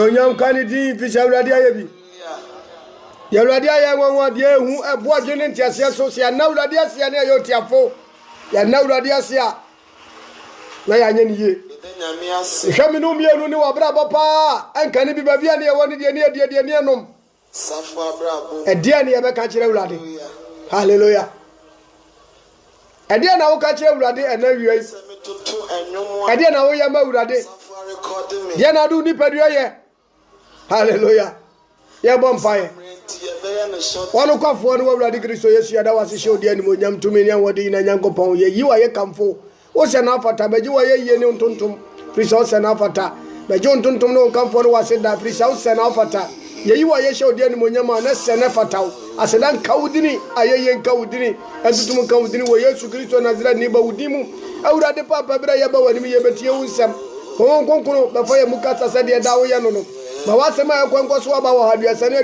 Yonyam Kennedy, Fisher Radia. Yaradia, one dear who a boy didn't just so now Radia Siana Yotiafo. Yana Radia Sia. Nayan ye. Shamino Miano Brabapa, and can it be Baviania one near Num? A dear near catch Radi. Hallelujah. And then I will catch Radi and then you and then I will Yama Radi. Then I do Nipedia. Hallelujah. Yeah, bonfire. One o'clock for one Radi Christo, yes, that was a show the animal yam to me and what in a young pong. You are a come for. What's an alpha, but you are a yen tuntum, Prisos and alpha. But John Tuntum no come for was said that Prisos and alpha. You are a show the animal yama, and that's an alpha. As a land Kaudini, I ain't Kaudini, and to Kaudini, where you Christo Nazra neighbor with Dimu. I would have the Papa Brayaba and me, but you some. Hong Kong, before you Mukasa said, Dawayano. But what's the matter? Conquest had you sent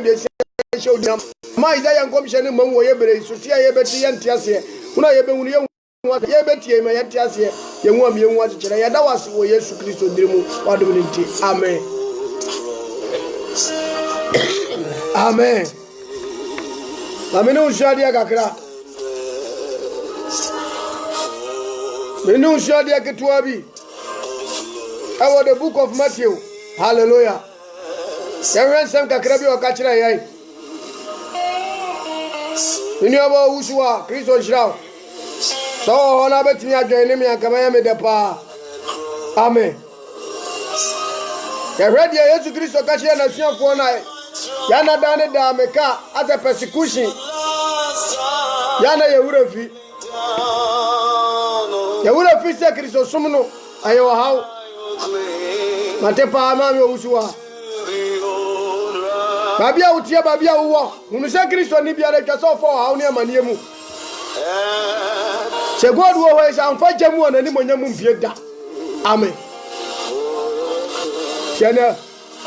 a show them. My Zion Commission among Wayabre, Sutia Betty and Tiasia. When I have been what Yabeti, my Tiasia, you want me watch each other. That was where Jesus Christ will do. What do we need? Amen. Amen. Ameno Shadia Gakra. Menu Shadia Ketuabi. I want the book of Matthew. Hallelujah. There is some Kakrabi or Kachra. You know about Usua, Christo Shroud. So, on a bet me again, me and Kamayame de Pa. Amen. The red year to Christo Kachia Nation for night. Yana Dane Dameka as a persecution. Yana Yawurafi. Yawurafi said Christo Sumuno. Ayo how? Matepa Amami Usua. Babia utia babia uwa. Unuse Kristo ni biara kaso for ha oni amaniemu. Se God wo ho isa amfa jamu onani monyamu mpieda. Amen. Tiana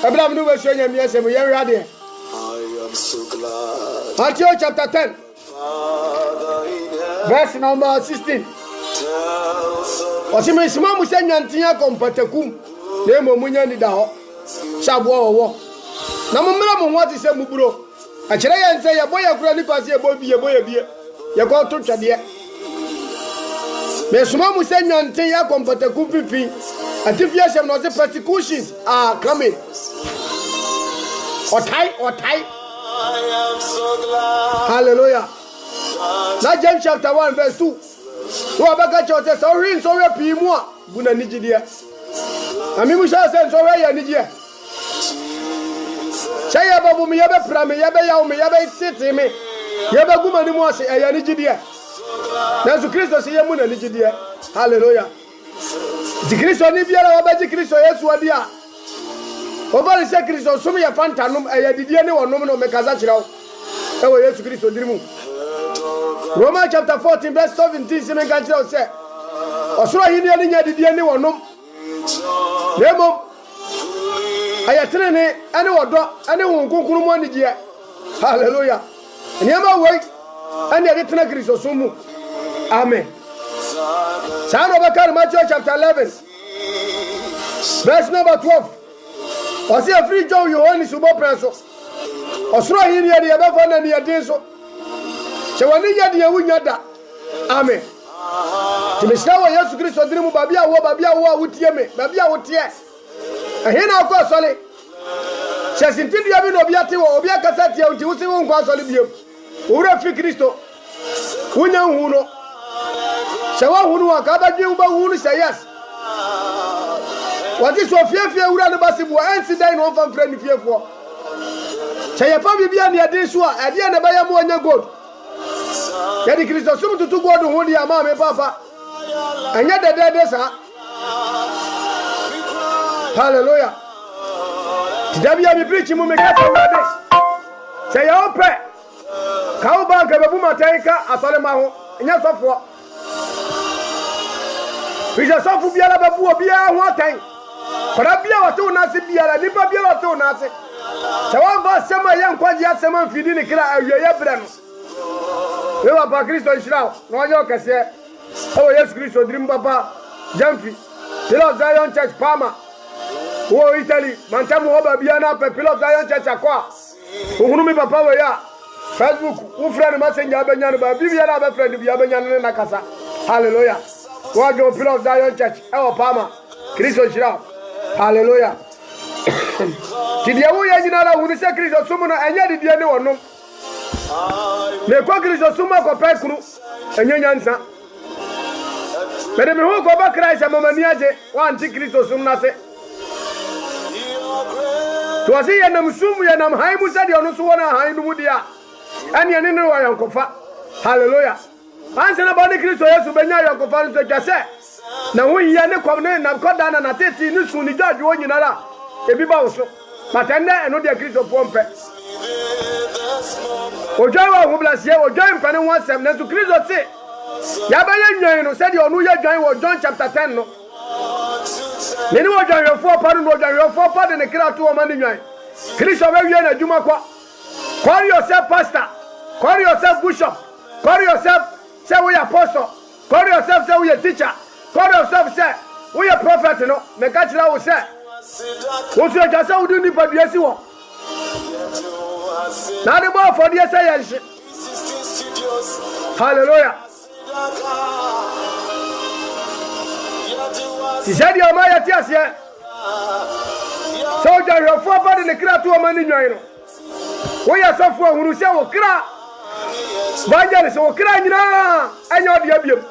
Abraham no be so nyame asem ye wade. I am so glad. Matthew chapter 10. Verse number 16. Osime sima mu senyantia kompatakum. Na emo munya ni da ho. Sabo wo. Na mumra mu wati se muburo akire ye nse ye boya kura ni kwase ye boya bie ye ko to twade me suma mu se nyanten ya kompata ku pipi atifia shem no se persecutions are coming otai I am so glad. Hallelujah. Na James chapter 1 verse 2 wo abaka chote so rin so re pi mu a buna nigide ami mu sha se so re ya nigide say ababu me yabe prame yabe yawo me yabe siti me yabe guma ni mo ase eya ni gidie na su Kristo se yemu na ni gidie. Hallelujah. Di Kristo ni biara obaji Kristo Yesu adi a obali se Kristo sum ya fantanum eya didie ni wonom no mekaza kirawo e wo Yesu Kristo dirimu. Romans chapter 14 verse 17 se men kan kirawo se osoro hini ni nya didie ni wonom nemo ayatrene ane wodo ane wonkunkunu mo anigye. Hallelujah. Niama wei ane ade tena Kristo sumu. Amen. Sano bakar Matthew chapter 11 verse number 12. Osi afri jo Yohani subo preso osoro hiri ya de befo na ne yade so se woni yade ya wunya da. Amen. Timesha wa Yesu Kristo dirimu babia wo awutie me babia wotie ahina akọ sole sesinti dia bi no biate wo obi akasa tie unti wusi wo nkwa sole biem owura fi Kristo wunya hu no se wa hu no aka ba dwi ba hu no se yes wati so fiefie owura no basibu ansi dai no fa mfra ni fiefo se ye fa bibia ne ade so a ade ne ba ya mo anya god ya di Kristo sum tutu god hu dia ma me papa anya dede sa. Hallelujah. Tidabia mi preach mu me kasa wade. Say ya ope. Ka o banka babu mataika asole ma ho. Nya sofo. Bija sofo biara babu obia ho atan. Kora bia wato na se biara ni ba bia wato na se. Se wa ba sema ya nkwaji asema mfidi ni kira awie ya bre no. We wa ba Kristo nshira. No ajo kase. O Yesu Kristo drim papa. Jamfi. Tilo Zion Church Palma. wo Italy mantam wo ba bia na People of Zion Church akwa ohunu mi papa we ya Facebook wo friend messenger abenya no ba bibia na ba friend bia abenya no na kasa hallelujah wo go People of Zion Church e wo pama Kristo shira hallelujah tidia wo ya nyina la hunu se Kristo sumu no enya didie ne wono me kwa Kristo sumu ko pe kunu enya nyansa Mede me ho ko ba Christ amamani age wa anti Kristo sumu na se to asi ya nam sumu ya nam haimu sadi ono so wona hainu mu dia ane ne wa yankofa hallelujah anse na body Kristo Yesu benya yankofa nso kase na hu yiye ne kom ne na koda na teti ni su ni judge wo nyinara ebi ba wo so matende eno dia Kristo pompe ojo wa hu blasie ojo mpane ho asem na su Kristo se ya ba ye nwan no sadi onu ye dwan wo John chapter 10 no Nini wo dwanwefo pa no dwanwefo pa de ne kra to o ma ni nwan Kristo ba wie na dwuma kwa call yourself pastor call yourself bishop call yourself say we apostle call yourself say we teacher call yourself say we prophet no me ka kira wo say wo so ja say wo du ni pa biasi wo na de bo for de say yan shi hallelujah si jadi o ma ya ti ase so ja yo fo pa de ne kra to o ma ni nwan no wo ya so fo huru se wo kra banja se wo kra nyina anya odi abiem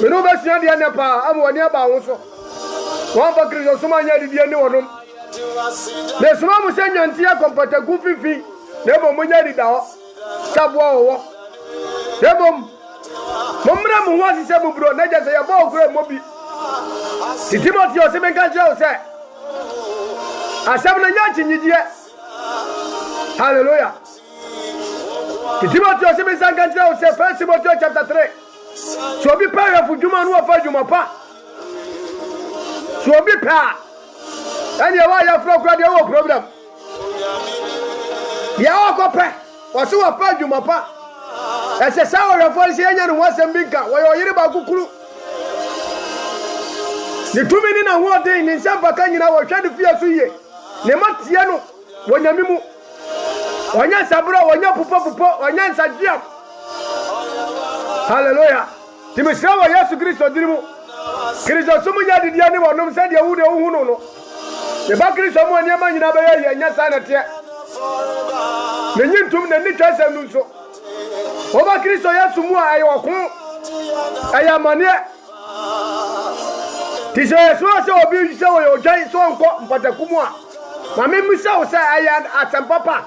me no ba sia de ne pa am woni aba wo so won ba Kristo suma nya di ne wonom le suma mu se nyanti ya kompata gu fifi ne bo mu nya di da ho sabo wo ne bo momra mu wasi se mu bro na je se ya ba okura mo bi Timothy o se ben kan je o se asam na nya chinyidie hallelujah Timothy o se ben kan je o se 1 Timothy chapter 3 so bi pa ya fujuma no fa juma pa so bi pa ani wa ya fro kra de wo problem ya o ko pe o se wa pa juma pa ese sa o refo se anya no wasem bi ka wo yo yire ba kukuru ni tumi ni na ho de ni nsampa ka nyina wo hwade fie so ye ne matie no wonyami mu wonya sabro wonya pupo wonya nsagia hallelujah timisra wo Yesu Kristo dirimu Kristo sumu nya didia ni wonom se de wude hu no ne ba Kristo mu ani ma nyina ba ye nya sa na te ne nyintum ne ni twasem nu so o ba Kristo Yesu mu ayi okun aya mane ti se so obi se wo yo jan so nko mpatakumu a ma me mu se wo se aya atampapa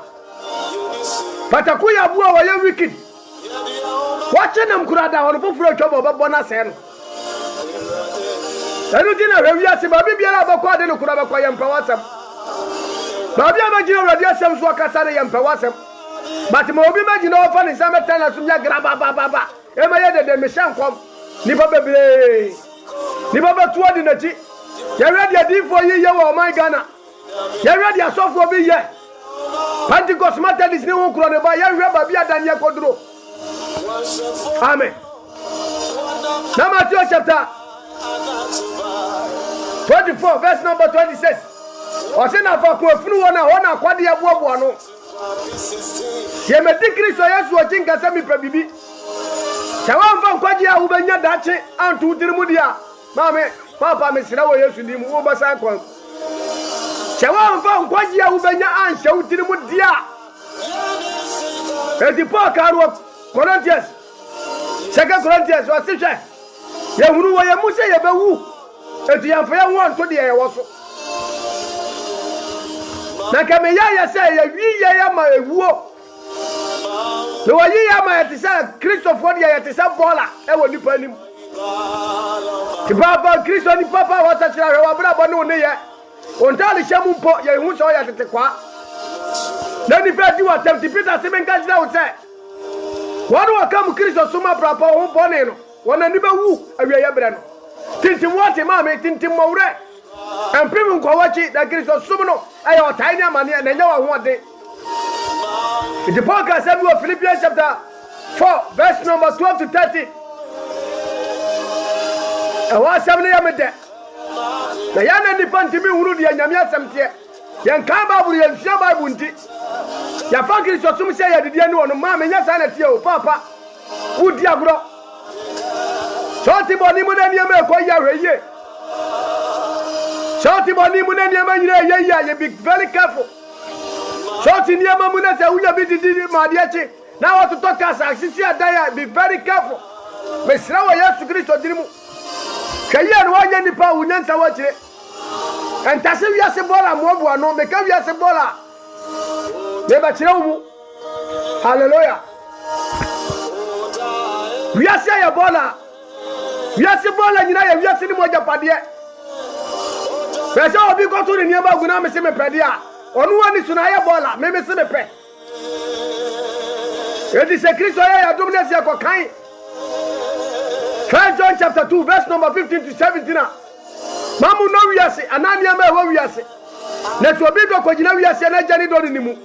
pataku ya bu a wo ye wicked wache nam kurada wono foforo twa bo na se no enu dina rewi ase ba bibiara ba kwa de no kura ba kwa yampa wasam ba bia ba gina radio asem so akasa de yampa wasam but mo obi ma gina ofa ni sa meta na sumya graba ba e ma ye de me shankom ni ba bebre ni ba tuwa di nachi ya ready adifo yi ye wo my Ghana ya ready asofo bi ye Pentecost Methodist ni won kuro ne ba ya ba bia dan ye koduro amen na Matthew chapter 24 verse number 26 o se na fa ko funu wona wona kwade ya boabo no ye me di Kristo Yesu o jinka se mi pa bibi chawa mfa kwaje ya ubenya dache antu dirimu dia mame papa me sira wo Yesu ni mu wo basa kon chawa mfa kwaje ya ubenya ansha udirimu dia edi pa karu Corinthians 2 Corinthians wa sihwe ye hunu wo ye mu se ye bewu edi yamfa ye won to de ye wo so na ka me ya se ye wi ye ya ma ewuo no wa yi ya ma ye tisa Christopher de ye tisa bola e wo nipa nim ti baba Christo ni papa wa ta chira wa bra bo no ne ye ontali shemu mpo ye hu so ya tete kwa na ni pe di wa tem ti Peter se ben ka jira wo se wonu wa kam Kristo suma brapa ho bone no wona ni be wu awie ya bre no tintim wati ma me tintim mawre empim nko wachi da Kristo sum no ayo otai ni amane na nya wa ho ode the podcast of Philippians chapter 4 verse number 12 to 30 e wa 7 ya me de na yana nipa ntimi hunu de nyame asemte yen kan Bible yen hia Bible nti ya fa Kristo sum se ya didie ne wono ma menya sa na tie o papa udi agro Shoti boni mu na niam e ko ya hweye Shoti boni mu na niam nyire ye be very careful Shoti niam mu na se uya bi didi ma de achi na what to talk as sisi adaya be very careful mesra wa Yesu Kristo dirimu kaye no anya nipa unyansa wa chire entase wiase bola mo bo no me ka wiase bola me ba chire wo hallelujah wiase ya bola nyina ya wiase ni mo japade pese obi ko to ni ba guna me se me pede a onu wani suna ya bola me se me pe edi se Kristo ya domnesi ya ko kan 1 John chapter 2 verse number 15 to 17 mamu no wiase anania ma wa wiase na so obi do ko gina wiase na jani do ni mu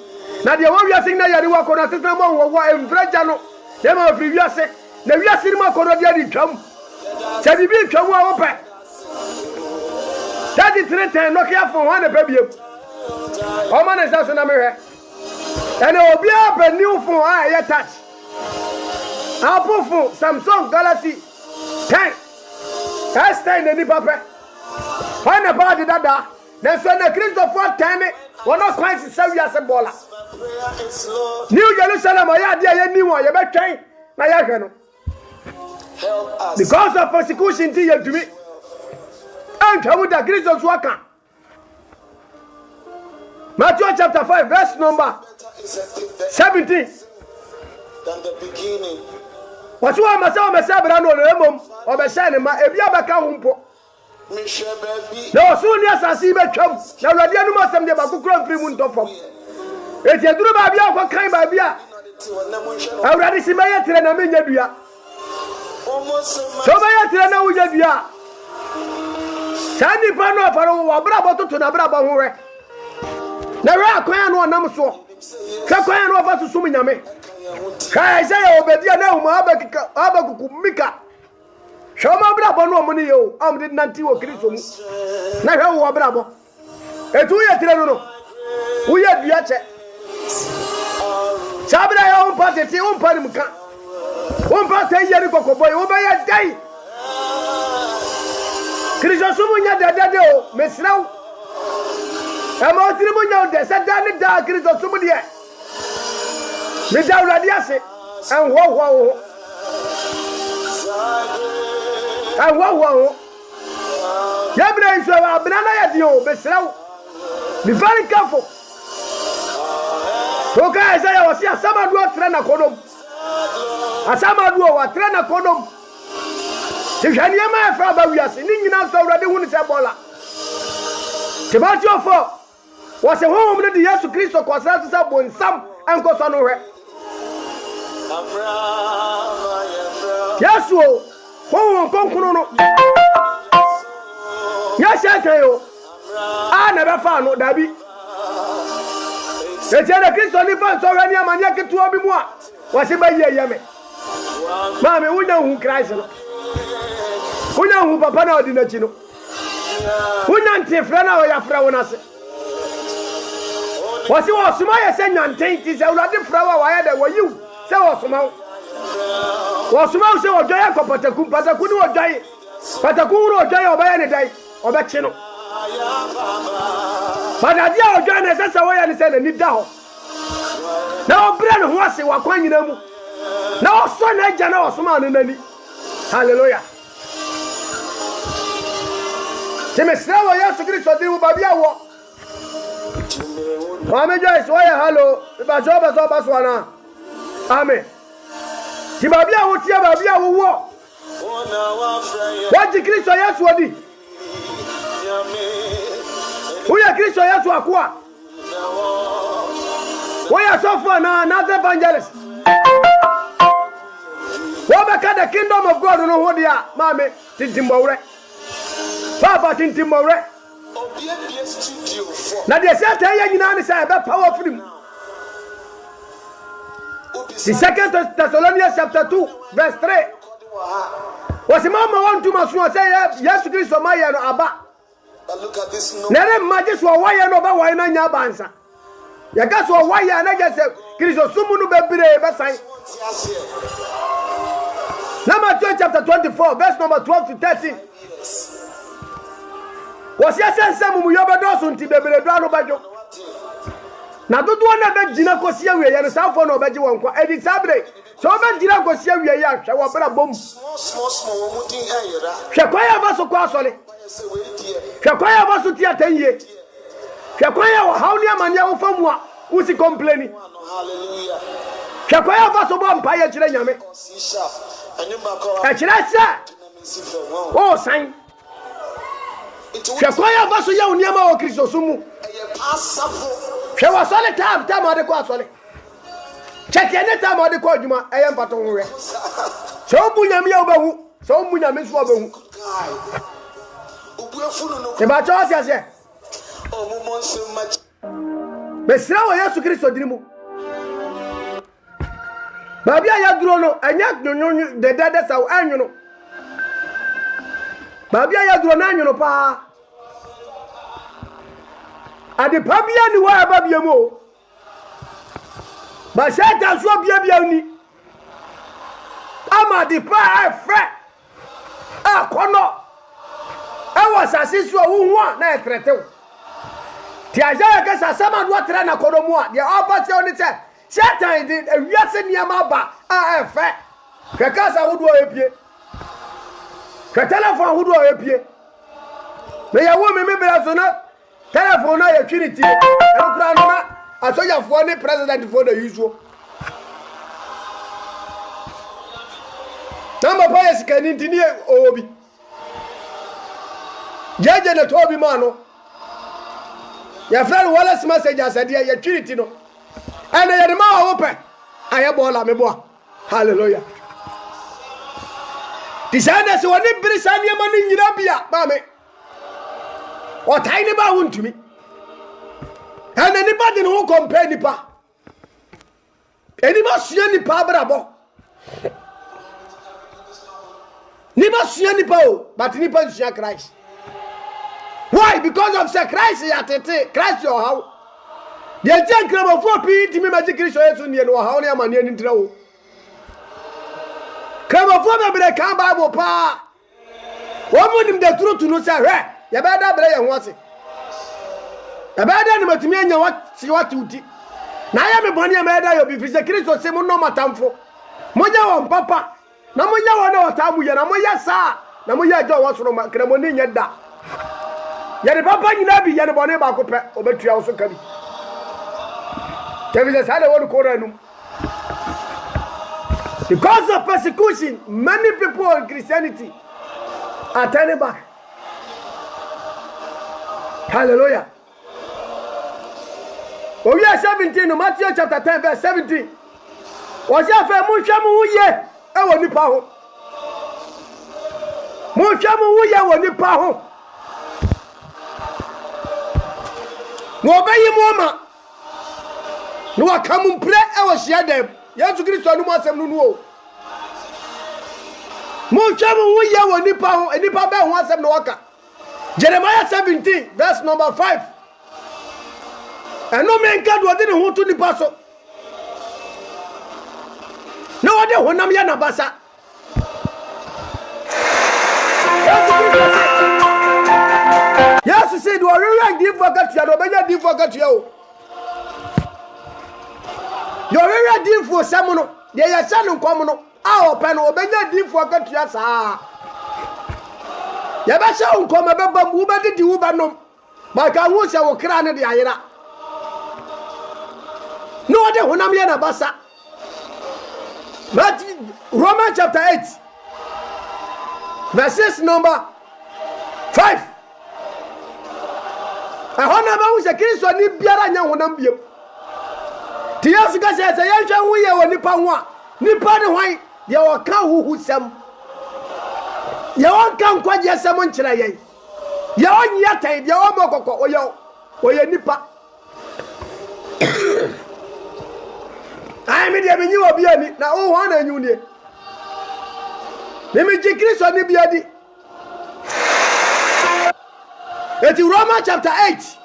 na de wa wiase na yare wa ko na tetna mo wo emfraja no de ma firi wiase na wiase ni ma ko do de twam se bibi twam a wo pe 33 10 no kia fo wa na pe biem o ma na sa so na me hwe ene obi a pe new phone a ye touch Apple phone Samsung Galaxy 10 S10 ni papa Wana ba de dada na so na Christopher 10 wono kwan si sawia se bola New Jerusalem ya de ye ni won ye betwen na ya hwe no because of persecution ti ye dumi antawu da Christos waka Matthew chapter 5 verse number 17 than the beginning. What you must say, Messabra no remum or Bessani, my Ebiabaka humpo. No, soon yes, I see my chum. Now, I didn't know some about Kukron 3 months of. If you do my Bia, what kind by Bia? I already see my Yatra and Aminia. So my Yatra with Yabia. Sandy Pano for Brabo to Nabraba Hore. Now, I can't know Namso. Kakwan no fa susu nyame kai say obedia na huma abakuku mika shoma brabo no omuni yo am did nanti wo Kristo mu na hwe wo brabo etu ye tire no wo ye dua che sabra ya on patete on pani muka on patete ye ni kokoboy wo be ye dai Kristo sumu nya dadade o mesraw Ema otiri mo nya de se da ni da Kristo sumu de me da urade ase enhoho ya bra nso abna na ya dio besraw be very careful to ka esa ya wasi asama do atra na kodom asama do wa atra na kodom te hwani ma fa ba wiase ni nyina so urade hu ni se bola Timothy 4 was a home of the Yesu Christo kwasa sa bonsam anko so no hwe Yesu ho konkunu no ya shaka yo na be fa no dabi Etiere Kristo ni fa so hwe ni amanya ketu obi mu a wase ba ye me ma me wunya hu Christ no wunya hu papa na odi na chi no wunya ntifra na o ya fra wona se wasi wasuma ye se nyanten ti se ulade frawa wa ya de wayiu se wasuma se ojoya ko pataku ni ojoyi pataku ro ojoyi obaya ne dai obechi no padadi a ojoyi ne se wa ya ne se ni da ho na obre ne ho ase wa kwa nyina mu na oso na eja na wasuma no nani hallelujah Timesra wa Yesu Kristo di u babia wo Amen Joyce, why hello? Ba joba so ba swana. Amen. Ti babia wo tia babia wo wo. What the Kristo Yesu odi? Who ya Kristo Yesu akwa? Who ya so for na another evangelist? What about the kingdom of God no ho dia? Mame, tintimbore. Papa tintimbore. Na de se ta ya nyina ne say be powerful mu. The 2 Thessalonians chapter 2 verse 3. Was mama want to masu say Yesu Kristo ma ya no aba. But look at this no. Nere maji so why no ba why na nya bansa. Ya ga so why na je se Kristo sumu no bebire be san. Matthew chapter 24 verse number 12 to 13. Was ya sense mu yo be do so nti bebire do anu bajo. Na dodo na be gina kosi awie ya no sanfo na obeji won kwa edi sabre. So be gina kosi awie ya hwe wo bra bom. Small wo mudin ayera. Hwe kwa ya ba so kwa asole. Hwe kwa ya ba so ti atanye. Hwe kwa ya wo hawni amanya wo famu a wo si complain. Hallelujah. Hwe kwa ya ba so bo mpa ya kire nyame. E kire se. Oh san. Hwe kwa ya ba so ya oni ama wo Kristo sumu. Hwe wa sole time ade kwa sole. Check any time ade kwa adwuma e yem pato ho we. So bu nyame ya obahu, so bu nyame so obahu. Se ba cho ase. Besra wa Yesu Kristo dirimu. Babi aya duro no anya nyonyo de dede saw anyono. Babi aya duro na anyono pa. Ade pabia ni wa babia mo. Ba shata so bia ni. Ama de pa afre. Akono. Ewa sase so wo hu na etretew. Ti aja ka sasama do atre na kodomu a de oba che oni che Satan did a wiase niama ba afa. Kaka hudu epie. Ka telephone hudu epie. Me ya wo me bra so na telephone na ya trinity. E kura no na asoja fo ni president for the usual. Tamba pa yesika ni ntini obi. Jeje na tobi mano. Ya friend wala message asadia ya trinity no. And I am more open. I am all a meboa. Hallelujah. Designers who are not Brisania money in Yabia, Mammy. What tiny bound to me. And anybody who compare Nipa. Anybody see any Pabrabo. Never see any power, but Nipa see Christ. Why? Because of Sir Christ, Christ your house. The Jankram of 4 P. me magic Christ no how near my near intro. Come of 4 be the Bible pa. What would him the truth to know, sir? You better break and watch it. A bad animal to me and what see what to do. Now I am a bonny murder, you'll be Mr. Christ or Simon no matamfo. Moya on papa. Namoya no tamu, Namoya sa. Namoya Joe was from Cremoni yada. Yet the papa in Nabi Yanabone Bacope, over 3 hours of coming. There is a side of Koranum. Because of persecution, many people in Christianity are turning back. Hallelujah. Oh, we are 17, Matthew chapter 10, verse 17. Was your friend Mushamu ye? I want the power. Mushamu ye, I want the power. No, obey your mama. No, I come and pray. I was share them. Yes, Christ, no more some no. Mushamu ye, I want the power, and the papa wants some no waka. Jeremiah 17, verse number 5. And no man God was didn't want to the paso. No other one am yana basa. Yes, you said, "Are you ready for that? You are ready for that? You are ready for someone. They are selling common. Our pen will be ready for that. Yes, ah. Yabasha unkoma baba muba di uba no. Maka wusa wo krane di ayira. No de honam ya na basa. But Romans chapter 8 verses number 5. Ahona ba wusa Kristo ni biara nya honam biem. Ti Yesu ka se yan hwa wo ye wo nipa ho a nipa ne hwan ye wo ka huhu sem. Ya won kan kwaje asem nkyira yen ya won yatan ya won mokoko oye nipa ai me de benyi obi ani na o ho na anyu ne me ji Kristo ni bia di It's Romans chapter 8.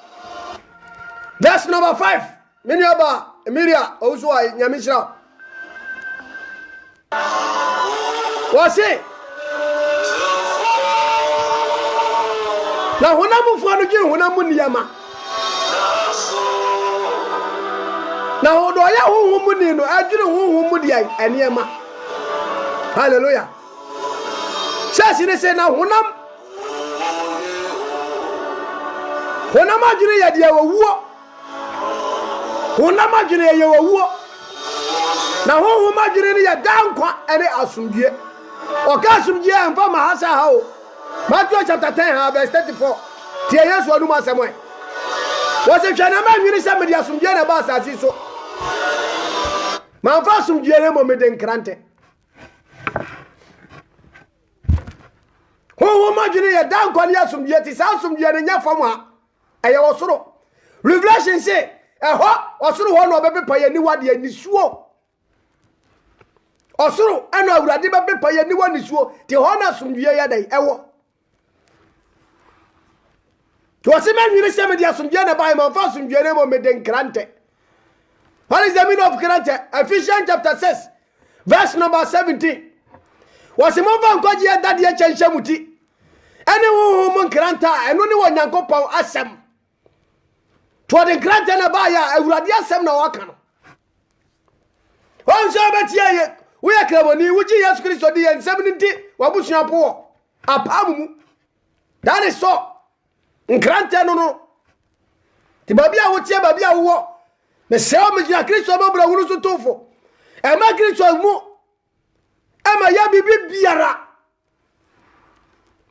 Verse number 5. Miniaba, Emilia, Ozua, Nyamishra. What's it? Now, when I'm for you, when I'm Muniama. Now, do I have who Munino? I didn't who Mudia and Yama. Hallelujah. Says in say now, when I'm actually at your war. When I'm actually at your war. Now, who imagine ya down any asumje or casumje and from Hasa how Matthew chapter 10, verse 34. Tia yes, one woman somewhere. Was a Chinaman minister with Yasumjana Bass as he so. My first Jeremo made in Krante. Who imagine ya down kwa Yasumjet is awesome Jerenya from her. I also Revelation say, a hot or so one of every pay anyone in this war. Osuru eno awurade be paye ni woni suo ti hona sumdue ya dai ewo to se man nwiri se me dia sumdue na bai man fa sumdue ne mo me den krante. What is the meaning of krante? Ephesians chapter 6 verse number 17. Was mo fa nkoji ya dade ya chenchemuti ene wo mo kranta eno ni wonyankopon asem to den krante na bai ya awurade asem na waka no on so betia ye we are Clamoni, which is Christ or the 70 Wabushia poor. A palm. That is so. In Granta no. The Babia would say Babia war. The Selma Christo Babra Urusu Tofo. And my Christo Mo. Emma Yabi Biara.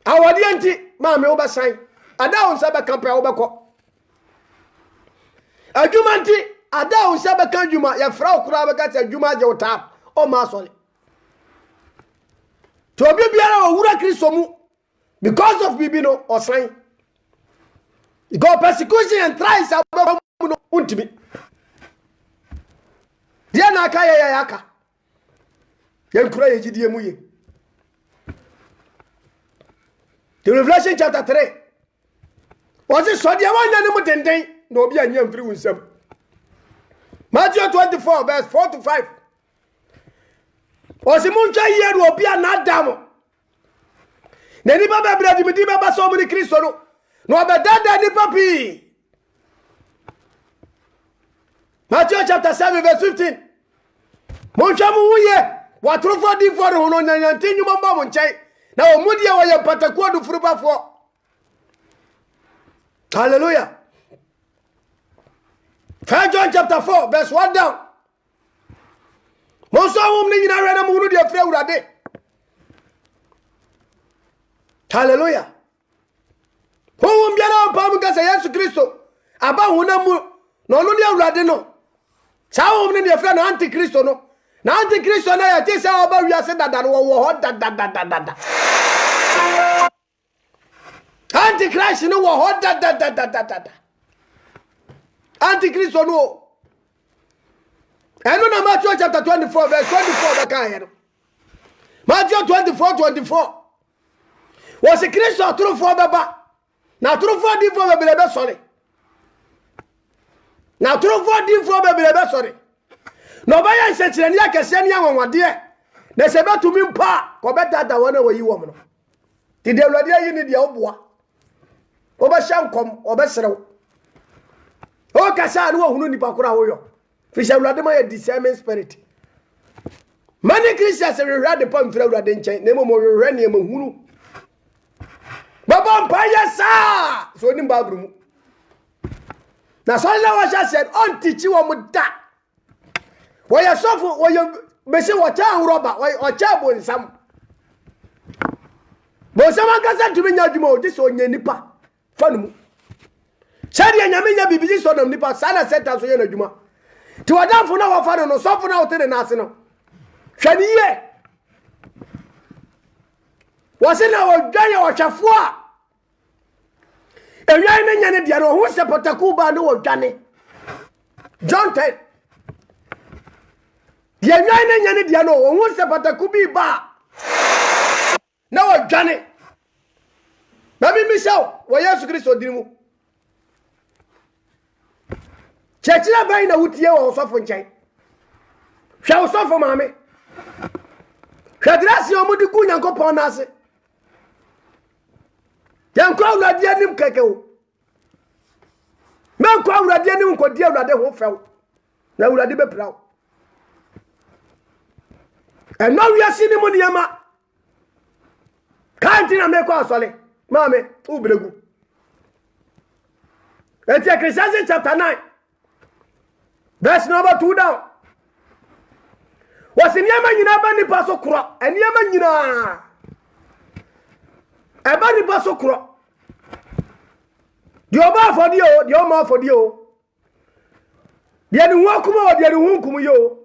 Our dianti, Mammy Obasign. A down Saba Campa Obako. A Jumanti, a down Saba Kanjuma, your Frau Krabakat and Juma Jota. Oh, Masoli. To be biara owura Kristo mu because of bibino or sign. Because persecution and trials are untimi. Dia na aka ya yaka. Yen kura ye gidie mu ye. The Revelation chapter 3. Was it so dia wanya ne mu denden na obi anya mfiri wunsam. Matthew 24 verse 4 to 5. Osimuncha yeru obi anadamo. Neni baba bradi midi baba so muni Kristo no. No abedada ni papi. Matthew chapter 7 verse 15. Muncha mu ye watrofo di for hono nyanyanti nyuma ba munchai. Na omudi ya waye patakuwa du furuba fo. Hallelujah. 1 John chapter 4 verse 1 down. Monso wumni nyina rena mu hunu de afra urade. Hallelujah. Wum biara pa mu kasa Yesu Kristo aba hunamu no no de urade no. Sa wumni de afra na antikristo no. Na antikristo na ya tese oba wiase dada no wo ho dada. Antichrist no wo ho dada. Antikristo no. And on Matthew chapter 24, verse 24, Matthew 24. Was a Christ true for Baba? Now true for the for the sorry. Now true for the for the sorry. Nobody said, Yaka Senya one dear. There's about to me pa, go better than one away you woman. Did they already you need the old boy? Over shall come, or better. Oh, Cassan, who knew Pakura. Fisher Radema a discernment spirit. Many Christians have read the poem for the Denchen, Nemo Moranium Hunu. Baba Paya sa so ni babru. Na so na wa said on teach you am da. Wo ya sofo wo ya me se wo cha roba wo cha bo nsam. Bo sama kasa tumi nya dwuma odi so nya nipa fa no mu. Sadi anyame nya bibiji so nam nipa sana seta so ye na dwuma. Ti wadamfo na wo fa no sofo na wo te na ase no. Hwani ye. Wasina wo dwan wo twafo a ewian na nyane dia no ho sepataku ba no wo dwane John 10 dia ewian na nyane dia no ho sepataku bi ba na wo dwane na Mami Michelle, wa Yesu Kristo dinimu. Chechira bai na wutie wa osofo nchen. Hwa osofo maame. Hwa drasi omudi ku Nyankopon na ase. Yanko awurade anim keke wo. Manko awurade anim nkodi awurade ho few. Na awurade bepra wo. Eno wiase ni mu niema. Kanti na meko asole. Mame, ubregu. Eti Ecclesiastes chapter 9. Verse number 2 down. Wasi niema nyina ba nipa so kro. Eniema nyina. Eba nipa so kro. Di oba afodi o, di oma afodi o. Di eni hu akuma o, di eni hu nkumu yo.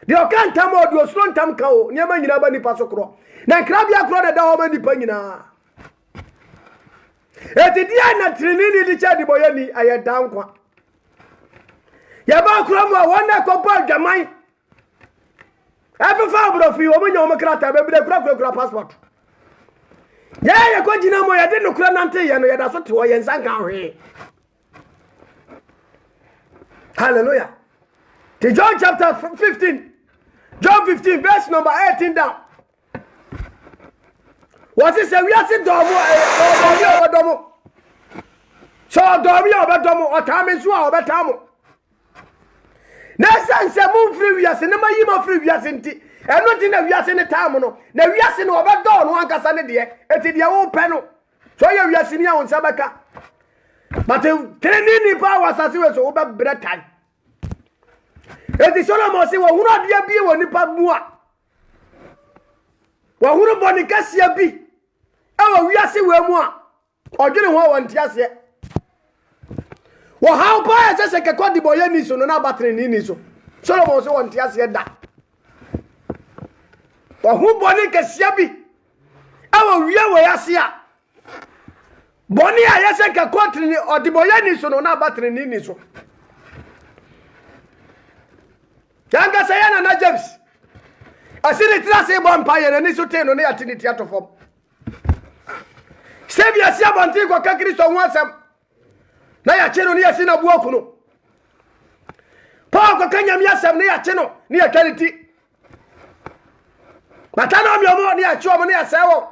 Di oka ntam o, di osuro ntam ka o. Niema nyina ba nipa so kro. Na krabia kro da o ma nipa nyina. Eti dia na trinini di cha di boyeni aye dankwa. Ya ba kro mo wona ko pa dwaman. Efe fa bro fi o munya o makrata be bi kura passport. Ya ko jina mo ya de no kura nante ye no ya da so te o ye nsanka hwe. Hallelujah. To John chapter 15. John 15 verse number 18 down. What is a reason domo domo? So domi obedomo otame so obetamo. Na sanse mun free wiase ne mayima free wiase nti eno ti na wiase ne time no na wiase ne obedo no ankasa ne de eti de wo pe no so ya wiase ni awon sabaka but training ni pa wasase we so wo be bretai eti Solomon se wo hunu de bie wo nipa bua wo hunu boni kasia bi awa wiase we mu a odwene ho won tiase wo how pa ese ke kodi boye ni so no na batre ni so Solomon so won tiase da wo hu boni kasia bi awa wiye we ase a boni a yese ke kotri ni odiboye ni so no na batre ni so Yanga sayana na James asiri trase bo mpaye ni so te no na yatini tiato fom Sebi asi abonti kwa Kristo ho asem na ya che no ne yasi na buoku no Paul kwa kanya mi asem ne ya che no ne ya kaliti Matano mi omo ne ya che omo ne ya sewo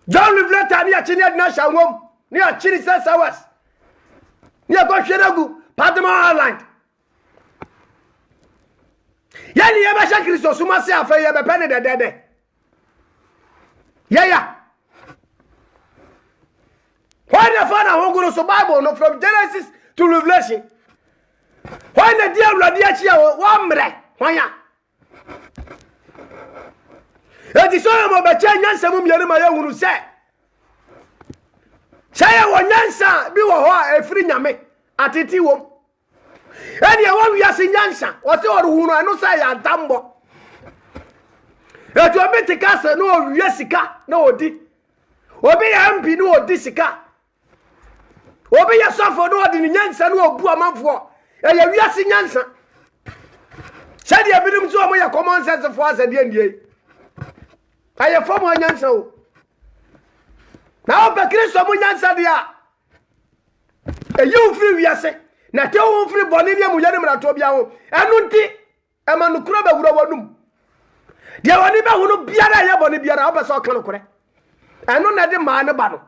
John Rivleta ne ya che ne na shawom ne ya che ni sawas ne ya kwa hwenagu Padma Island Yani ya ba sha Kristo suma se afa ya be pene de ya When the Father who goes to Bible no from Genesis to Revelation. When the dear Radia Chia one mre, why? It is all about Yansa Mumia who say. Say one Yansa, be a free yame at it. And you want we are seeing Yansa, or so who I know say a dambo. It will be the castle, no Yesica, no di. Obe MP no disika. Obe ya sofo no odi nyansa no obu amanfo. E ya wiase nyansa. Sade abinim so mo ya common sense for asade andie. Aye fo mo nyansa o. Na obe Kristo mo nyansa dia. E you free wiase. Na te wo free boni dia mo yane mrato bia ho. Enu nti e ma no kura ba wura wonum. Dia woni ba hunu biara ya boni biara obeso kan kore. Enu na de ma ne ba no.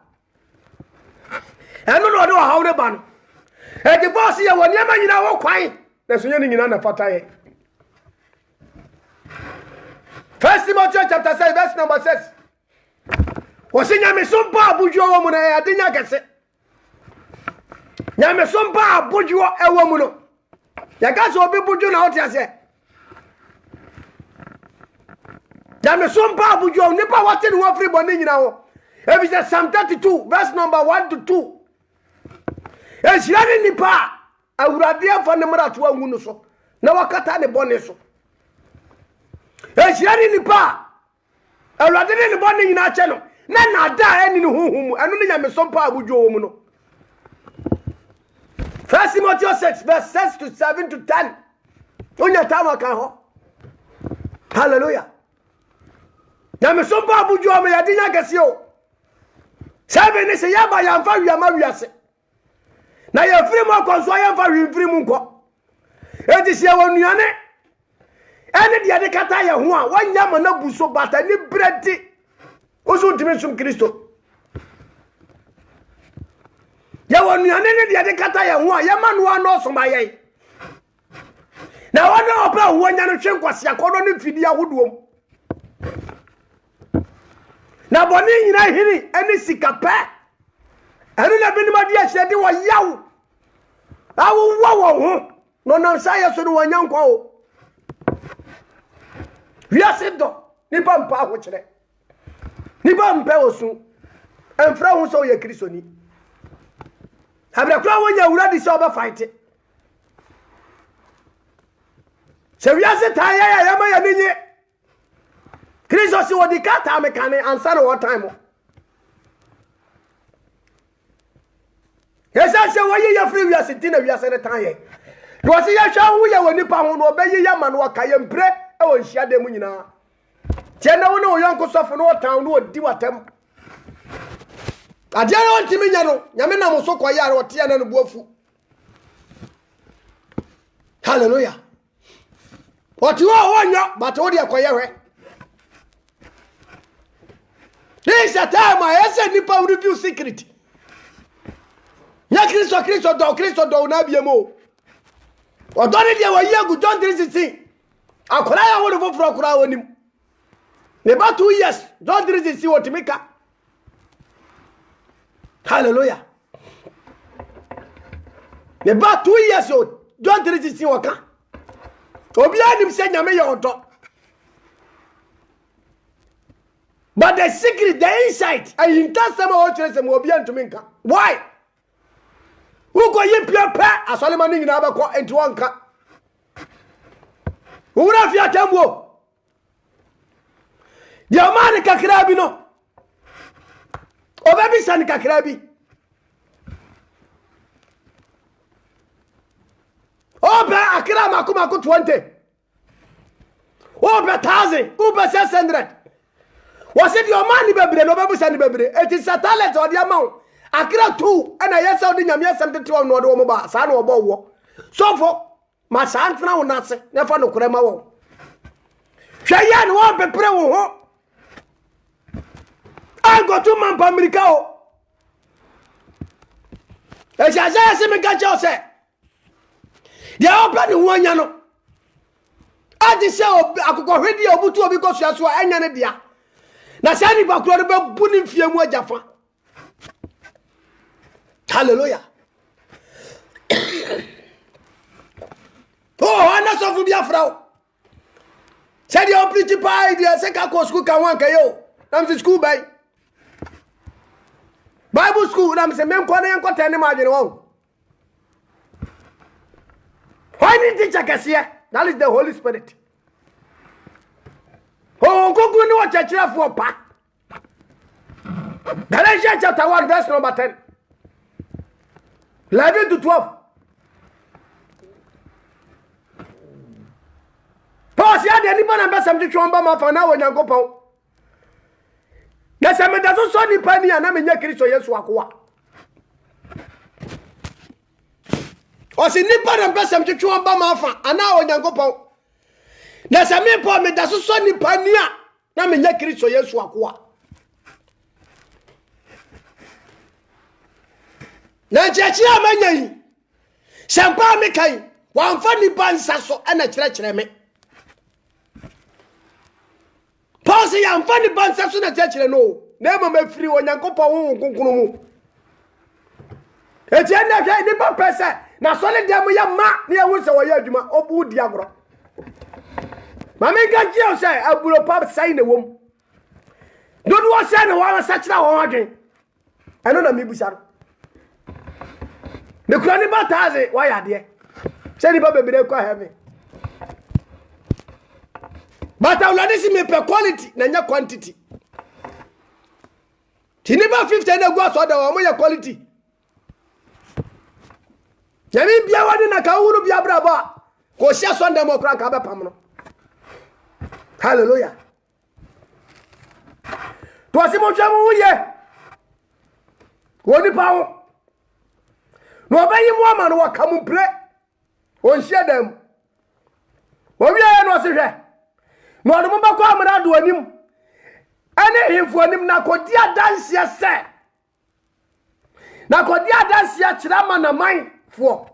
Enu no de ha wo ne ba no. E de boss ye woni ama nyina wo kwan. Na so nyina nyina na fata ye. 1 Timothy chapter 6 verse number 6. Wosi nyame so pa abujo wo mu na ya de nya kese. Nyame so pa abujo e wo mu no. Ya ka so obi bujo na oti ase. Nyame so pa abujo nipa wate ni wo free boni nyina wo. If it's Psalm 32 verse number 1 to 2. Eshirani nipa awurade afa ne mrato angu no so na wakata ne bone so. Eshirani nipa awurade ne bone nyina ache no na da eni ne huhum anu ne nyame so pa abujo wo mu no. 1 Timothy 6 verse 6 to 7 to 10. Onya tawa kan ho. Hallelujah. Nyame so pa abujo wo me yade nya kese o. Seven is a yaba yamfa yama wiase. Na ye free mo konso yamfa free mu nko. Enti se wonuane. Ene dia de kata ye ho a wanya mo na buso bata ni bredi. Oso dimensum Kristo. Ya wonuane ne dia de kata ye ho a ye manu ano so ma ye. Na wana opa ho nya no hwe nkwase akodo ne fidi ahoduom. Na boni nyina hiri eni sikape enu na binima dia hyede wo yawo awo wo ho no na saye so no wanyankwa o wiase do nipa mpa ho kire nipa mpa osu emfra ho so ye kristoni abra kwa wonya wuradi so ba fight se wiase ta ya ma ya ninye Kristo si wodi kata amekane answer what time. Yesa se woyi ya free wiase ti na wiase ne tan ye. Do se ya hwa wo ya woni pa ho no obeyi ya ma no akaye mpre e wo nhia de mu nyina. Tie na wo no yonko sofo no tan no odi watam. Ade na ontimi nya no nyame na mo so kwa ya ro tie na no buafu. Hallelujah. Oti wo wonyo but wo de akoye hwe. This a time I said nipa will review secret. Ya Kristo do na biemo. O do ne dia wa yegu John 3:16. Akora ya wo foforo akora wonim. Ne ba 2 years John 3:16 what meka. Hallelujah. Ne ba 2 years old John 3:16 waka. Obi anim se nyame ye odo. But the secret, the insight, I intend some of them will be to Minka. Why? Who go ye pure pet as Solomon in Abaco into one cup? Who would have your temple? Your man Kakrabino. Oh, baby son Kakrabi. Oh, Akira Makumako 20. Oh, 1,000. Oh, 600. Was it your money, baby? No, baby, send baby. It is a talent or the amount. Akira 2, and I yes, I didn't have something to know the woman, son or bow. So for my son, now, nothing, never no crema. Shayan won't be pre. I go to my Pamricao. As I say, me catch you say. They are open one yano. I just say, I could go ready or butu because you are so any dia. Na sani ba kuro be buni fie mu ajafa. Hallelujah. Oh, ana so fu biafra. Say the principal idea say ka ko school kan wan kayo. Nam si school bay. Bible school nam se men ko na enko tane ma adwene won. Why did teacher kase? That is the Holy Spirit. Oh, go ni what church for pa. Galatians chapter 1 verse number 10. 11 to 12. Paul said anybody na some to chomba ma fa na Onyankopon. Na se me da so ni pani na me nya Kristo Yesu akoa. O se nipa na some to chomba ma fa ana Onyankopon. Na se me Paul me da so ni pani na me nya Kristo Yesu akoa. Na chechi amanya yi. Sempa me kai, wan fa ni bansa so na kire me. Paul say am fa ni bansa so na kire no. Na ma mafiri Onyankopon hunkunu mu. Eti na hwe ni pa pese na so le dem ya ma na ye wo se wo ya adwuma obu di agro. Ma me ga ji o say aburo pap sai na wom. Dodo wo say na wa sa kire ho adwen. Eno na mi busa. The crony bataze, why are they? Say the baby kwa heaven. But I will see me per quality, nanya quantity. Tiniba 50 and go so the one quality. Yami bia wadi na kauru bia braba. Ko sia so ndem okra ka be pam no. Hallelujah. To asimo twamu ye. Woni pawo. No obayi mu ama no wakamupre. Onhye dem. Owiye no sehwe. No odum bakọ amra do anim. Ane himfo anim na kodi adanse se. Na kodi adanse akira ma na man fo.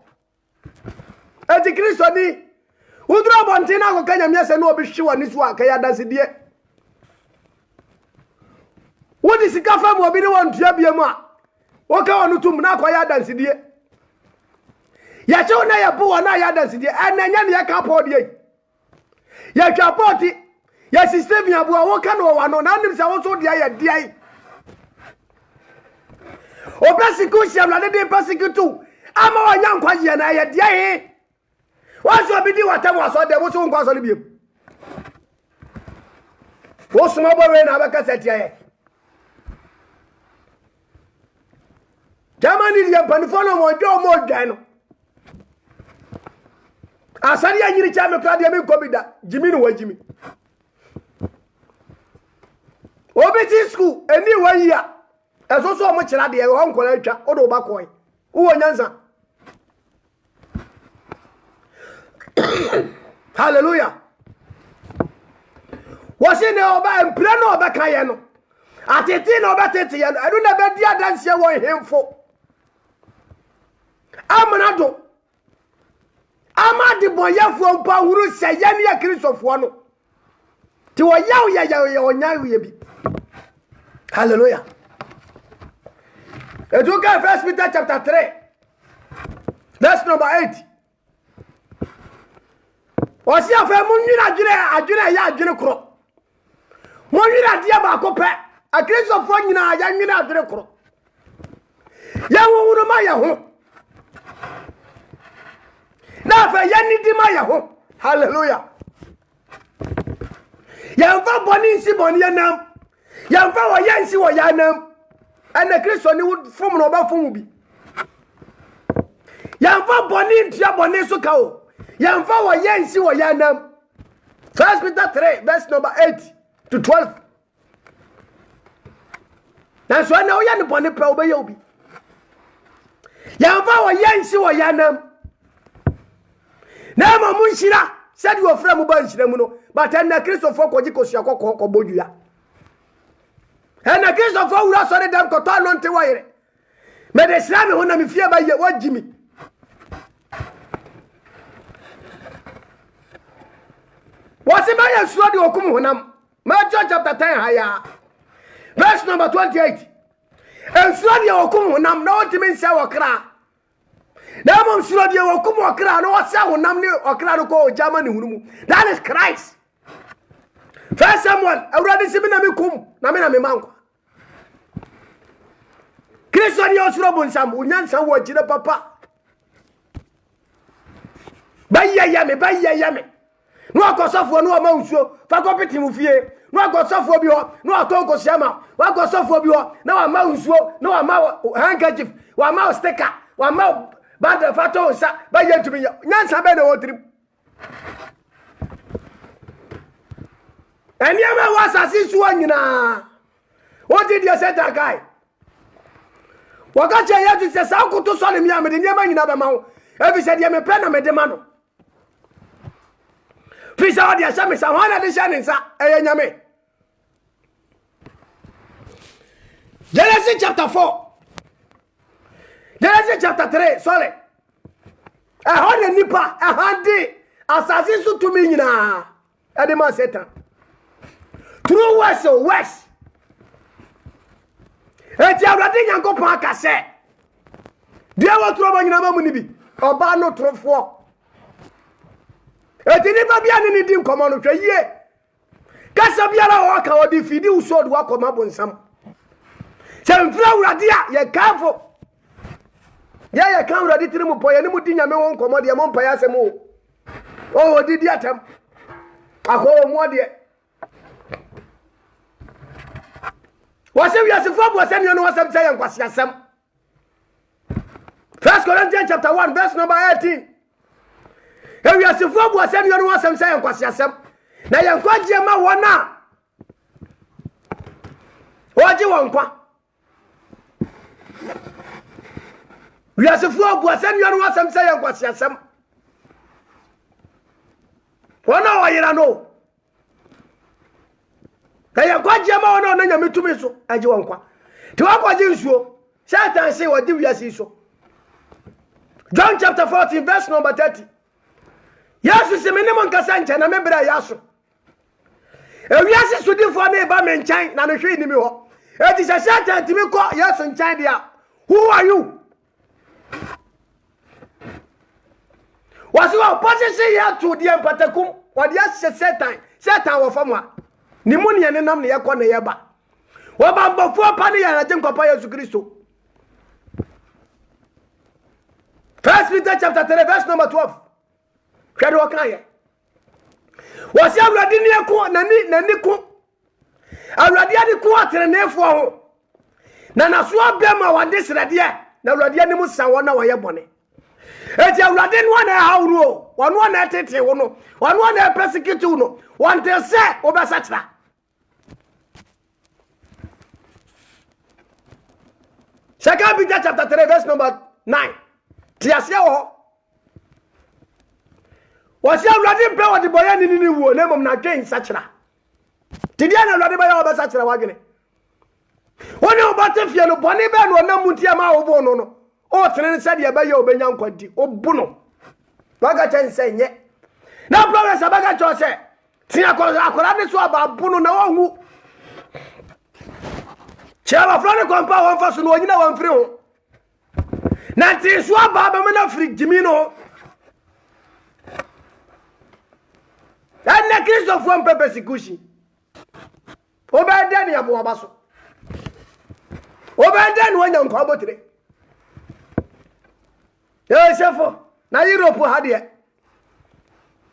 Eti Kristo ni udro bontina ko kanya miase no obi hwe wani so akaya adanse die. Wodi sika fam obi ni wontua biam a. Woka wonu tum na akoya adanse die. Ya che na ya bu na ya adanse die. Ananya ne ya ka po die. Ya twa poti. Ya system ya bu a woka no wano na nim se wo so dia ya dia. O persecution la de persecute. Ama wa nyankwa ye na ya dia he. Waso bi di watam waso de wo so nkwa so le biem. Wo suma bo we na ba ka setia ye. Jamani ya panifolo mo do mo dan. Asari anyiri cha me kra de me kobida. Jimi no wajimi. Obiti school eni wayia. Eso so mo kira de e ho nkola atwa odo ba koy. Uwo nyansa. Hallelujah. Wasi ne oba empre no oba kan ye no. Atete no oba tete ye no. Adu na be dia danse wo hemfo. Amanado. Amadi boyefo mpa huru seye ne ya Kristofo no. Ti wo ya onya ye bi. Hallelujah. Eduka 1 Peter chapter 3. Verse number 8. Osi afa munwira adwire ya adwire kro. Munwira dia ba ko pe. A Kristofo nyina ya nwira adwire kro. Ya wonu ma ya ho. Na fa ya nidi ma ya ho. Hallelujah. Ya fa boni nsi boni yanam. Ya fa wo yansi wo yanam. Ana Kristo ni fom no ba fom bi. Ya fa boni ntia boni so ka o. Ya fa wo yansi wo yanam. 1 Peter 3 verse number 8 to 12. Na so na wo ya ni boni pe obeya obi. Ya fa wo yansi wo yanam. Na ma munshira said you ofra mu ba nshira mu no but na Kristofo koji kosua kokko bodua. Na Kristofo wura so de dem ko to no nte wayere. Me de sira me ho na me fie ba ye wajimi. Wasi ba ya suo de okum honam. Matthew chapter 10 haya. Verse number 28. En suo de okum honam na otimi nsia wokra. Na mom suo de okum wokra na wasa honam ni okra no ko Germany hunumu. That is Christ. First Samuel, awurade simi na me kum na me manko. Kristo ni osuro bonsam unyansa wo gire papa. Bayya me. No akosofo no ma nsuo fa kopiti mu fie no akosofo bi ho no atonko siama wa akosofo bi ho na wa ma nsuo na wa ma handkerchief wa ma sticker wa ma bad fato sa bayya tumi nyansa be na wotrim eni ama wasasi suo nyina odi dia seta kai wakache yetu se sa kutu so ne mi amede nyama nyina be ma ho ebi se dia me pe na me de ma no Fisa odi asame sa wana de shaninsa nyame. Genesis chapter 4. Genesis chapter 3, sorry. Ehode nipa, ehande asase su tumi nyina. Ade ma Satan. True west. Eti awrade Nyankopon akase. Dia wo trobo nyina ma mu ni bi. Oba no trofo. Eti ni babia ni di nkomo no hwe yie. Kasa biara wo aka odi fidi usod wo akoma bonsam. Se mfra awrade a ye kafo. Ya kan awrade tirimu po ye ni mu di nyame won nkomo de mo mpa ya asem o. O odi di atam. Akọ mo de. Wase wi asefo bo asem no wasem say yankwase asem. 1 Corinthians chapter 1 verse number 18. Ewi asefo bu asem yo no asem say yankwase asem na yankwaje ma wona oje wonkwa We are the four boys, and you are what some say, what's your some. One hour, you know. They have got Jama on your to me so, as you want. To what you so, Satan say what do you see so. John chapter 14, verse number 30. Yes, it's a minimum Cassancha, and I remember Yasu. Yes, it's to do for neighbor men, China, and a tree in me. It is a Satan to me call yes and China. Who are you? Was your opposition here to the Empatacum, or yes, Satan or Fama? Pneumonia and Nam Yakon Yaba. What about 4 penny and I think of Papa Christo? 1 Peter chapter 3, verse number 12. Kaya. Was your Radinia Ko Naniku? A Radiani quarter and therefore Nana swap them on this Radia. Now Radianimus Sawana Wayabone. It's a Radin one how rule, one at it, one at persecute, one to say over such. Second Peter chapter 3, verse number 9. Tiasio was your Radin Power the Boyan in the war, name of Najan Sachra. Tidiana Radiba over such a wagon. One of Battlefield, Bonnie Ben, or Namutiama or Bono. Oh, Tren said you by your Benyan Quanti, oh Buno. Bagachan saying, yet. Now, Province Abagacho said, Tia Colorado about Buno no. Chava Flora compound for Suno, you know, one free. Nancy Swab Babamana Free Jimino. And the case of one persecution. Over Danny Abuabaso. Over then when you come today. Yes, Shefo. Now Europe had it.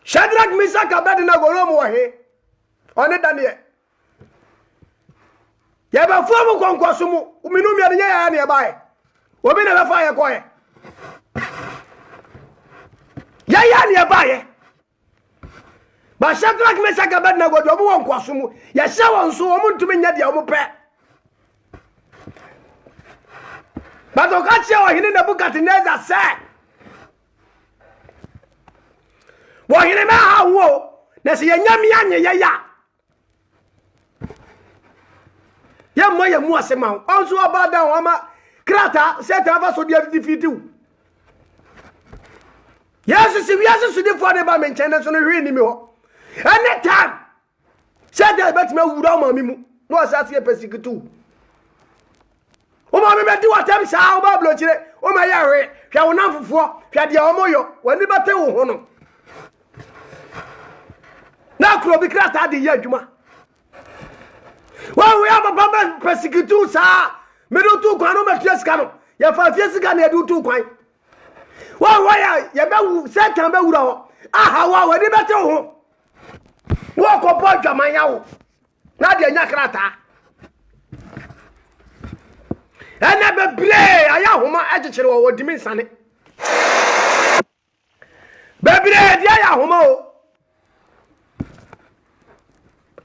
Shadrach Misaka Badina Goromo here. On it done yet. You have a form of Conquasumu, Minumia nearby. We'll be never fire quiet. Yaya nearby. But Shadrach Misaka Badina Goromo Quasumu. Yashawan so woman to me at the Omope. But the catcher in the book at the Neza said. Why, in a how there's a yammy ya. Yamaya Muasema, also about the Wama Krata, set of us would have defeated. Yes, we are to the father by maintenance on a reading me. And that time, said that but no Rama no assassin persecutu. Oh, my, do what I'm saying, Bablo, oh, my yare, shall not for Fiamoyo, when the battle honor. Now, Croby Crata the Yajuma. Well, we have a bubble persecutor, sir. Middle two quanometers cano. Your 5 years ago, do 2 quite. Well, why are you said Camberwood? Ah, when the battle walk up on my yaw. Not the Nakrata. I never play. I am my attitude or what means, sonny. Baby, I am homo.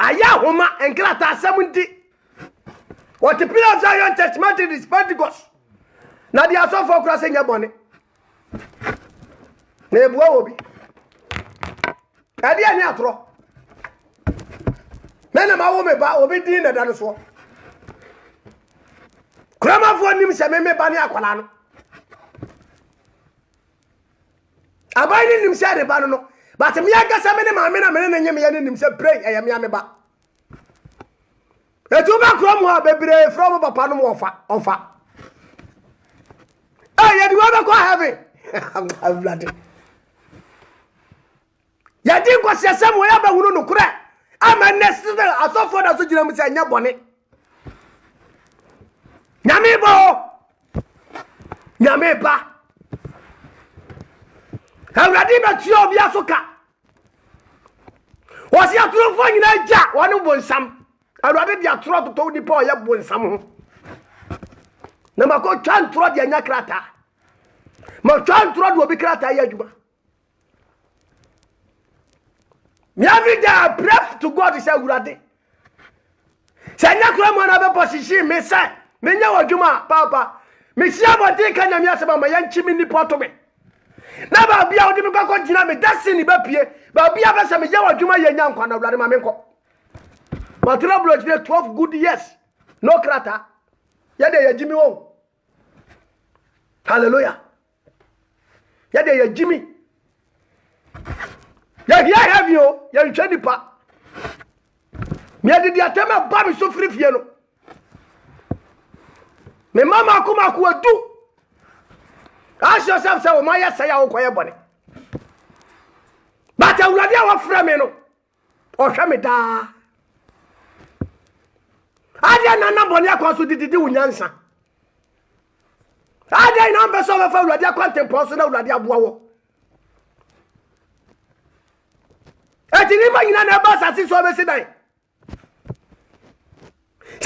Ayahoma and Grata 70. What the pillar of Zion Church is Pentecost. Now they are so for crossing your bonnet. Nebu will be. Adia Natro. Men of my woman will be dinner than a sword. Crama for him, Sameme Bania Colano. Abiding himself, the Bano. But me, I got some men and Yamian himself pray. I am Yameba. The two back from from a panum offer. Oh, you do ever go heavy. I'm bloody. Ya did was somewhere, but we don't crack. I'm a necessary. I saw for the Sujan and your bonnet. Yamibo Yameba. I'm ready, but you of Yasuka. Was your true fun in a jack? One who won some. I rather your throat to the boy up with some. Namako can't throw the Nakrata. My child throat will be Krata Yajuma. Every day I pray to God is a Uradi. Say, Nakram, another position, may say, Menya Juma, Papa. Misia body kan nyame asema ma yanchimi ni poto me na ba bia odi me kwakọ gina me destiny ba pie ba bia ba se me ya wadwuma ye nya nkwa na wurade ma me nkọ ma trouble 12 good years no krata ya de ya jimi wo hallelujah ya de ya jimi ya have you ya ntwa nipa me adi atema ba me so frifie no me mama kuma ku adu ask yourself say o ma ya say ya wo koye bone but awurade a wafra me no o hwe me da adia nana bone akwaso dididi wunyansa adia ina mbe so fa awurade akwantempo so na awurade aboa wo etini ma nyina na ba sasi so be sidan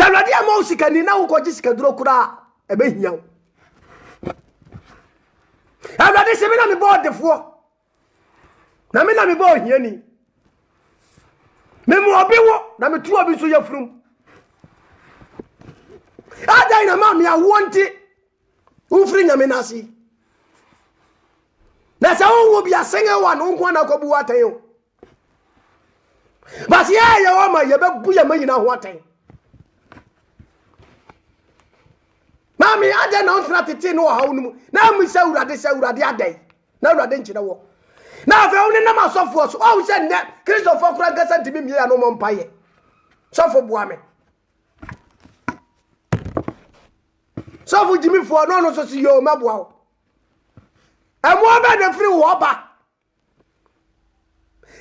awurade ama usikani na wo koji sikaduro kura ebe hiawo awurade se me na me bo defo na me bo hiani me mu obi wo na me tu obi so yafrum ada ina ma me awonti ufri nyame nasi na sa wo bi asenge wa no nko na kobu watan yo basi ya wo ma ye be bu ya ma nyina ho atan mami ada na ontra tete no ha wonu na mi se urade adai na urade nchire wo na afa woni na masofo so o se ne Christopher kura gasa ntimi mi ya no mo mpaye sofo bua me sofo jimi fo no so si yo mabua o emo ba de free wo ba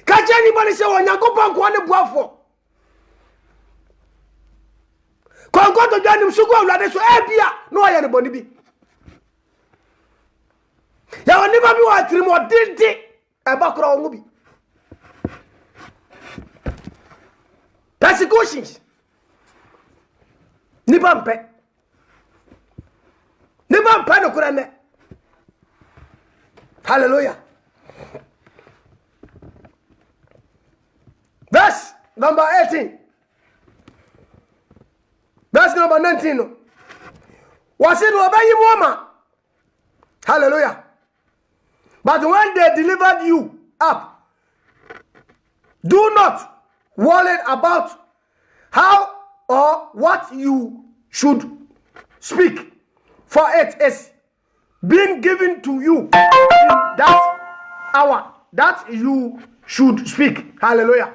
ka je ni bani se onyankopon ko ne buafo konko to jani msuko ulade so ebia no ya ne boni bi ya woni ba bi wa trimo dinti e bakro ongu bi persecutions ni bampe no kurane hallelujah verse number 18 verse number 19 wasidu obayi muoma hallelujah but when they delivered you up do not worry about how or what you should speak for it is being given to you in that hour that you should speak hallelujah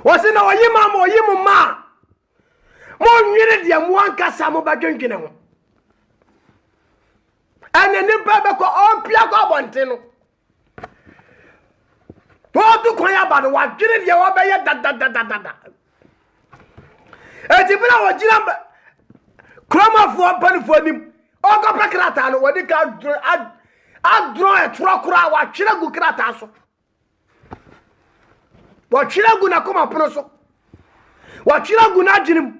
wasina oyima mo oyimu ma mo nwire dia mo ankasa mo badwendwene ho ane ni bebe ko opia ko bonte no to ko ya ba no wadwire dia wo be ye da eti bina wo jira kroma fo panifo nim o ko pekrata no wodi ka adro e trokura wa twire gu krata so wa twire gu na koma pono so wa twire gu na ginim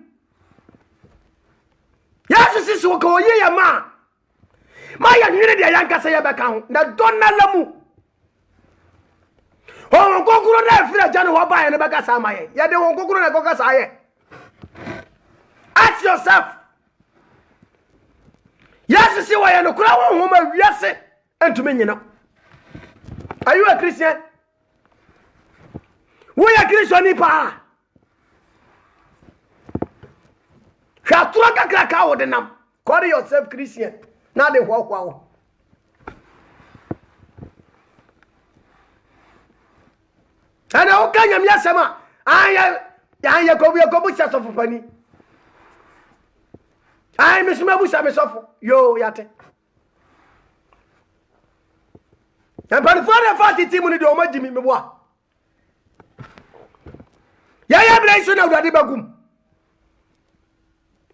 Yesu sisi wo ko ye ya ma ya nwire dia yankasa ye beka ho na donna lamu ho kokuro na afira jane ho ba ye ne beka sa ma ye de ho kokuro na kokasa sa ye ask yourself Yesu si wo ye no kura wo ho ma wiase entumi nyina are you a Christian wo ya Christian pa Shatura kakra wo de nam call yourself Christian na de hwa wo ana o kanya mi asema aya ko bu sasofo pani ai mi suma bu sa me sofo yo yate en par fora fati timu ni de o majimi me boa ya bra iso na urade bagum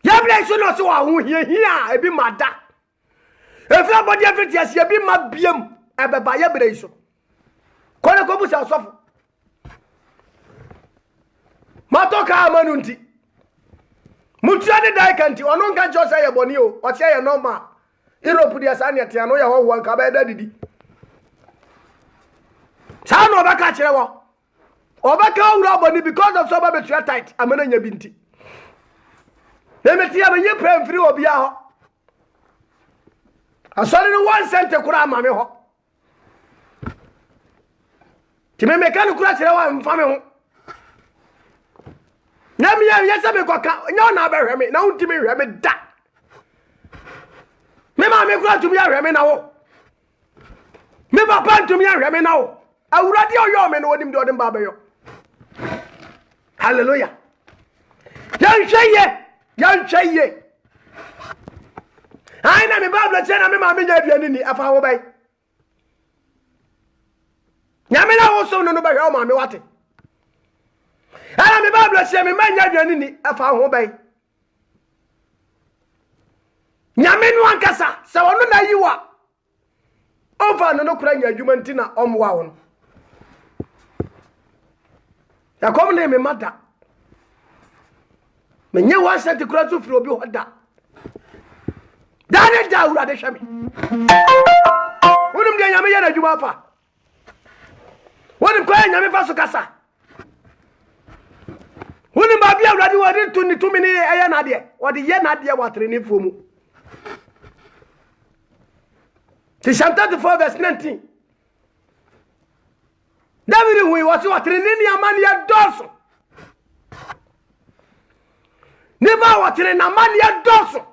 ya bla iso no so wa hu hia ebi mada efra body afiti ase ebi ma biem ebeba ya bla iso kole ko bu sa sofo matoka amanu nti mutua de dai kanti ono nka jo say eboni o o say normal Europe dia sa ne tia no ya ho nka ba da didi sa no ba ka kire wo obaka owura boni because of so ba betua tight amana nya binti meti ya menye pray free obi a ho asori no 1 cent kura ma me ho ti me kan kura kire wa mfa me ho na me ya yesa me koka nya na ba hwe me na unti me hwe me da me ma me kura tumi ya hwe me na wo me papa tumi ya hwe me na wo awurade oyo me no odim de odim ba ba yo hallelujah yan hweye ai na me Bible che na me ma me nya aduane ni afa wo bai nya me na wo so no no ba hwe o ma me wate ai me Bible che me ma nya aduane ni afa ho bai nya me no ankasa se wono na yiwa ofa no no kura nya adwuma ntina omwa wo no ya kom na me mata menye 1 cent kura tu firi obi hoda dane da urade hwame wonum de nyame yana djuma fa wonum ko nyame fa so kasa wonum ba bia urade wodi tuni tumi ni eya na de wodi ye na de watre ni fomu Psalm 34 verse 19 David hui wasi watre ni amani ya doso ni ba watre na amani ya doso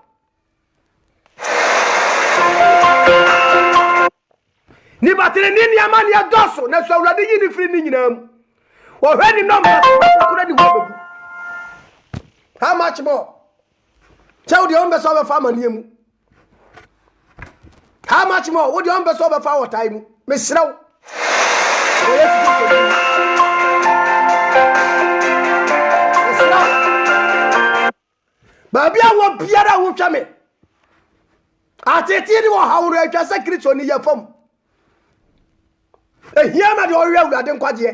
ni batire ni amani ya doso na so awurade yi ni firi ni nyinam wo hwe ni no ma kura di wo bebu how much more tell the ombe so be fa mani emu how much more wo the ombe so be fa wotai mu me srew ba bia wo biara wo twame ateti ni wo hawuru atwa se Kristo ni yefom ehia ma de owe awurade nkwaje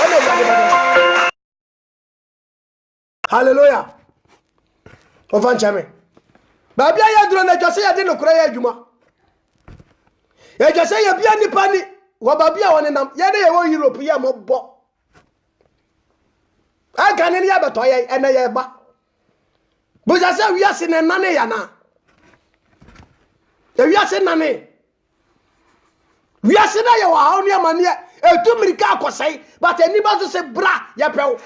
ole awurade bado hallelujah ofan chame ba bia ya duro na twase ya de no kura ya adwuma ya twase ya bia nipa ni wo ba bia woni nam ya de ye wo Europe ya mo bo aka ni ya beto ya ene ya ba buja se wiase ne nane ya na ya wiase nane wiase na ya wa hawo ni amane etu mirika akosai but eni ba so se bra ya pew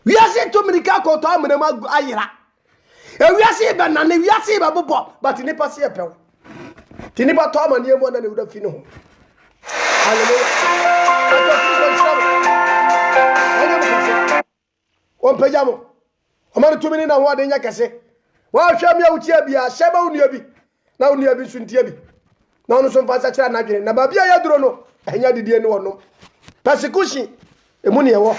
wiase tu mirika ko to amene ma ayira wiase be nane wiase ba bobo but ni pa se ya pew tini ba to amane mo na ne wuda fi no ho hallelujah on pejamo amane tu mini na ho ade nya kese wa hwa mi awutia bia sheba unia bi na unia bi suntia bi na onu so mfasa kira na dwene na ba bia ya duro no enya didie ne wono persecution emu ne ewo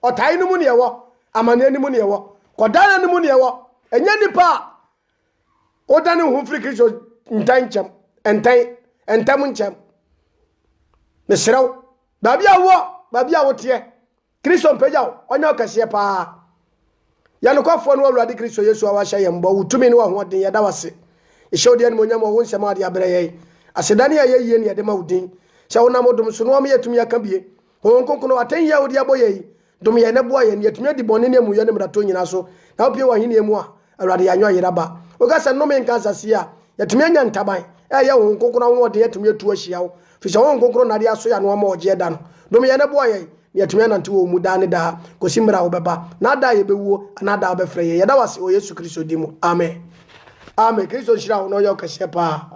otai no mu ne ewo amane ni mu ne ewo kodana ni mu ne ewo enya nipa odane hu firi Kristo ntanchem entam nchem mesrew ba bia wo tie Kristo mpeja onye okase pa ya no kwafo no awurade Kristo Yesu awahya yembo wutumi ne wa hoden ya dawase ishodi an monyam wo nsema ade abreye asedane ya yeye ne yade mawudin se wona modum so no am yetumi aka bie ho nkonkono atan ya odi aboye dum ye ne boye ne yetumi adi bone ne mu ye ne mdato nyina so na opie wa hine mu a awurade ya nyo yeraba ogasa no men kansase a yetumi anya ntaban ya ho nkonkono wo de yetumi etu ahia wo fi se ho nkonkono na de aso ya no ma oje da no dum ye ne boye yetumi anante wo mu da ne da kosimra wo beba na da ye bewuo na da obefre ye da wase o Yesu Kristo dimu amen Amen. Kristo shira ono yo kashe pa.